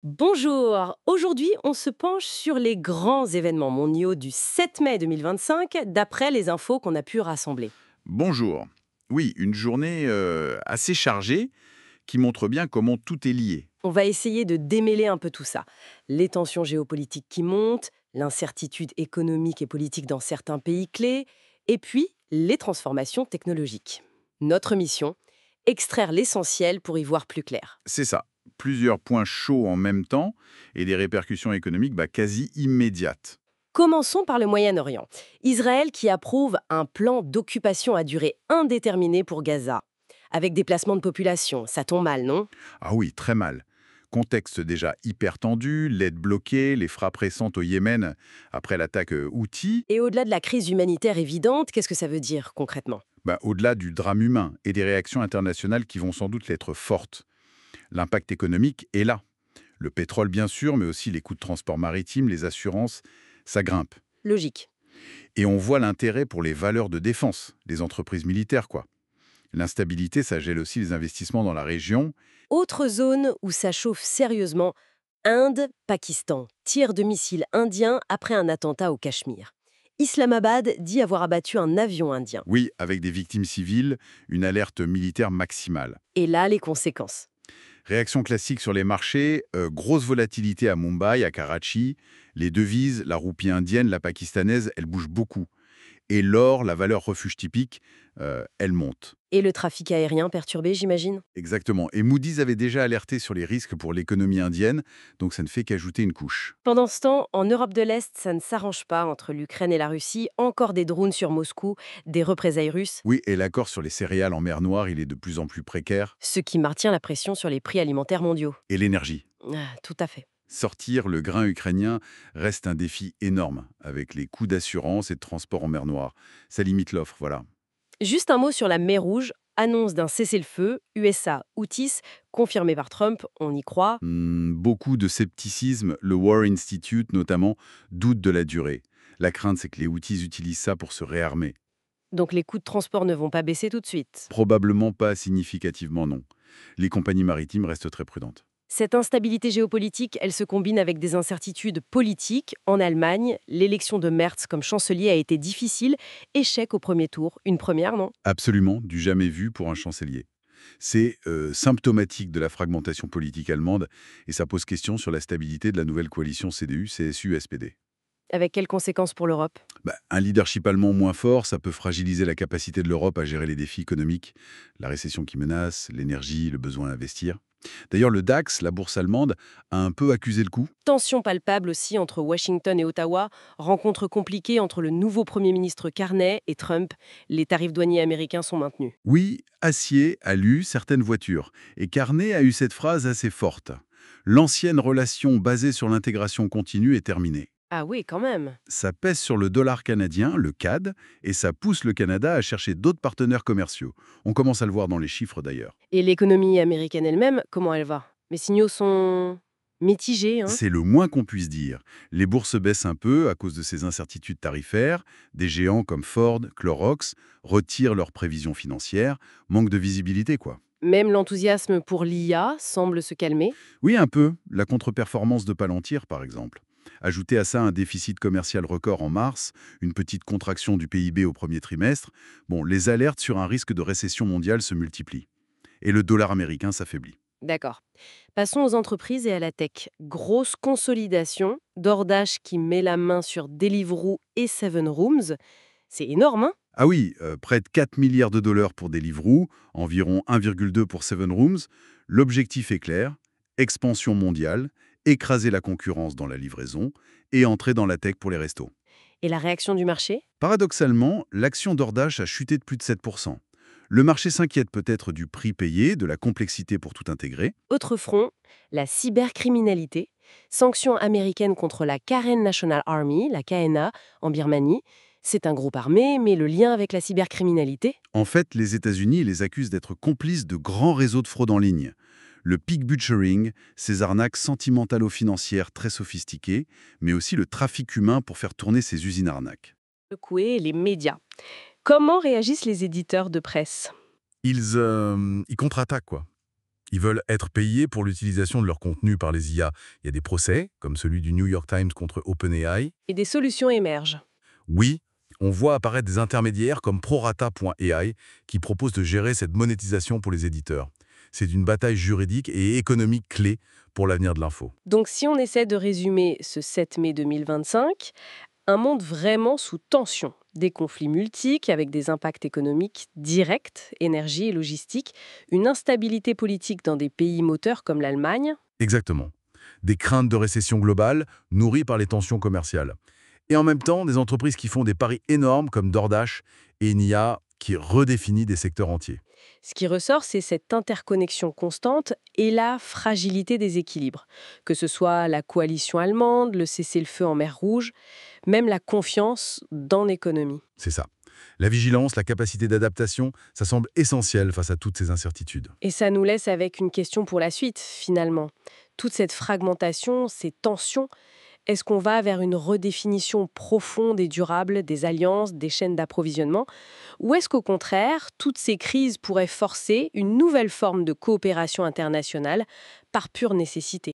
Bonjour, aujourd'hui on se penche sur les grands événements mondiaux du 7 mai 2025 d'après les infos qu'on a pu rassembler. Bonjour. Oui, une journée assez chargée qui montre bien comment tout est lié. On va essayer de démêler un peu tout ça. Les tensions géopolitiques qui montent, l'incertitude économique et politique dans certains pays clés, et puis les transformations technologiques. Notre mission, extraire l'essentiel pour y voir plus clair. C'est ça. Plusieurs points chauds en même temps et des répercussions économiques quasi immédiates. Commençons par le Moyen-Orient. Israël qui approuve un plan d'occupation à durée indéterminée pour Gaza. Avec déplacement de population, ça tombe mal, non? Ah oui, très mal. Contexte déjà hyper tendu, l'aide bloquée, les frappes récentes au Yémen après l'attaque Houthi. Et au-delà de la crise humanitaire évidente, qu'est-ce que ça veut dire concrètement? Au-delà du drame humain et des réactions internationales qui vont sans doute l'être fortes. L'impact économique est là. Le pétrole bien sûr, mais aussi les coûts de transport maritime, les assurances, ça grimpe. Logique. Et on voit l'intérêt pour les valeurs de défense, les entreprises militaires, quoi. L'instabilité, ça gèle aussi les investissements dans la région. Autre zone où ça chauffe sérieusement, Inde, Pakistan. Tir de missiles indiens après un attentat au Cachemire. Islamabad dit avoir abattu un avion indien. Oui, avec des victimes civiles, une alerte militaire maximale. Et là, les conséquences. Réaction classique sur les marchés, grosse volatilité à Mumbai, à Karachi. Les devises, la roupie indienne, la pakistanaise, elles bougent beaucoup. Et l'or, la valeur refuge typique, elle monte. Et le trafic aérien perturbé, j'imagine? Exactement. Et Moody's avait déjà alerté sur les risques pour l'économie indienne, donc ça ne fait qu'ajouter une couche. Pendant ce temps, en Europe de l'Est, ça ne s'arrange pas entre l'Ukraine et la Russie. Encore des drones sur Moscou, des représailles russes, Oui, et l'accord sur les céréales en mer Noire, il est de plus en plus précaire. ce qui maintient la pression sur les prix alimentaires mondiaux. Et l'énergie. Ah, tout à fait. Sortir le grain ukrainien reste un défi énorme, avec les coûts d'assurance et de transport en mer Noire. Ça limite l'offre, voilà. Juste un mot sur la mer Rouge. Annonce d'un cessez-le-feu, USA, Houthis, confirmé par Trump, on y croit. Beaucoup de scepticisme, le War Institute notamment, doute de la durée. La crainte, c'est que les Houthis utilisent ça pour se réarmer. Donc les coûts de transport ne vont pas baisser tout de suite. Probablement pas significativement, non. Les compagnies maritimes restent très prudentes. Cette instabilité géopolitique, elle se combine avec des incertitudes politiques. En Allemagne, l'élection de Merz comme chancelier a été difficile. Échec au premier tour. Une première, non? Absolument, du jamais vu pour un chancelier. C'est symptomatique de la fragmentation politique allemande et ça pose question sur la stabilité de la nouvelle coalition CDU-CSU-SPD. Avec quelles conséquences pour l'Europe? Un leadership allemand moins fort, ça peut fragiliser la capacité de l'Europe à gérer les défis économiques, la récession qui menace, l'énergie, le besoin d'investir. D'ailleurs, le DAX, la bourse allemande, a un peu accusé le coup. Tension palpable aussi entre Washington et Ottawa, rencontre compliquée entre le nouveau Premier ministre Carney et Trump. Les tarifs douaniers américains sont maintenus. Oui, Acier a lu certaines voitures, et Carnet a eu cette phrase assez forte. L'ancienne relation basée sur l'intégration continue est terminée. Ah oui, quand même. Ça pèse sur le dollar canadien, le CAD, et ça pousse le Canada à chercher d'autres partenaires commerciaux. On commence à le voir dans les chiffres d'ailleurs. Et l'économie américaine elle-même, comment elle va? Les signaux sont mitigés, hein? C'est le moins qu'on puisse dire. Les bourses baissent un peu à cause de ces incertitudes tarifaires. Des géants comme Ford, Clorox retirent leurs prévisions financières. Manque de visibilité, quoi. Même l'enthousiasme pour l'IA semble se calmer. Oui, un peu. La contre-performance de Palantir, par exemple. Ajoutez à ça un déficit commercial record en mars, une petite contraction du PIB au premier trimestre. Bon, les alertes sur un risque de récession mondiale se multiplient. Et le dollar américain s'affaiblit. D'accord. Passons aux entreprises et à la tech. Grosse consolidation, DoorDash qui met la main sur Deliveroo et Seven Rooms. C'est énorme, hein? Ah oui, près de 4 milliards de dollars pour Deliveroo, environ 1,2 pour Seven Rooms. L'objectif est clair, expansion mondiale, écraser la concurrence dans la livraison et entrer dans la tech pour les restos. Et la réaction du marché? Paradoxalement, l'action d'Ordache a chuté de plus de 7%. Le marché s'inquiète peut-être du prix payé, de la complexité pour tout intégrer. Autre front, la cybercriminalité. Sanctions américaines contre la Karen National Army, la KNA, en Birmanie. C'est un groupe armé, mais le lien avec la cybercriminalité? En fait, les États-Unis les accusent d'être complices de grands réseaux de fraude en ligne. Le pig butchering, ces arnaques sentimentalo-financières très sophistiquées, mais aussi le trafic humain pour faire tourner ces usines arnaques. Secouer les médias. Comment réagissent les éditeurs de presse? Ils contre-attaquent, quoi. Ils veulent être payés pour l'utilisation de leur contenu par les IA. Il y a des procès, comme celui du New York Times contre OpenAI. Et des solutions émergent. Oui, on voit apparaître des intermédiaires comme Prorata.ai qui proposent de gérer cette monétisation pour les éditeurs. C'est une bataille juridique et économique clé pour l'avenir de l'info. Donc si on essaie de résumer ce 7 mai 2025, un monde vraiment sous tension, des conflits multiples avec des impacts économiques directs, énergie et logistique, une instabilité politique dans des pays moteurs comme l'Allemagne. Exactement. Des craintes de récession globale nourries par les tensions commerciales. Et en même temps, des entreprises qui font des paris énormes comme DoorDash et une IA qui redéfinit des secteurs entiers. Ce qui ressort, c'est cette interconnexion constante et la fragilité des équilibres. Que ce soit la coalition allemande, le cessez-le-feu en mer Rouge, même la confiance dans l'économie. C'est ça. La vigilance, la capacité d'adaptation, ça semble essentiel face à toutes ces incertitudes. Et ça nous laisse avec une question pour la suite, finalement. Toute cette fragmentation, ces tensions, est-ce qu'on va vers une redéfinition profonde et durable des alliances, des chaînes d'approvisionnement? Ou est-ce qu'au contraire, toutes ces crises pourraient forcer une nouvelle forme de coopération internationale par pure nécessité?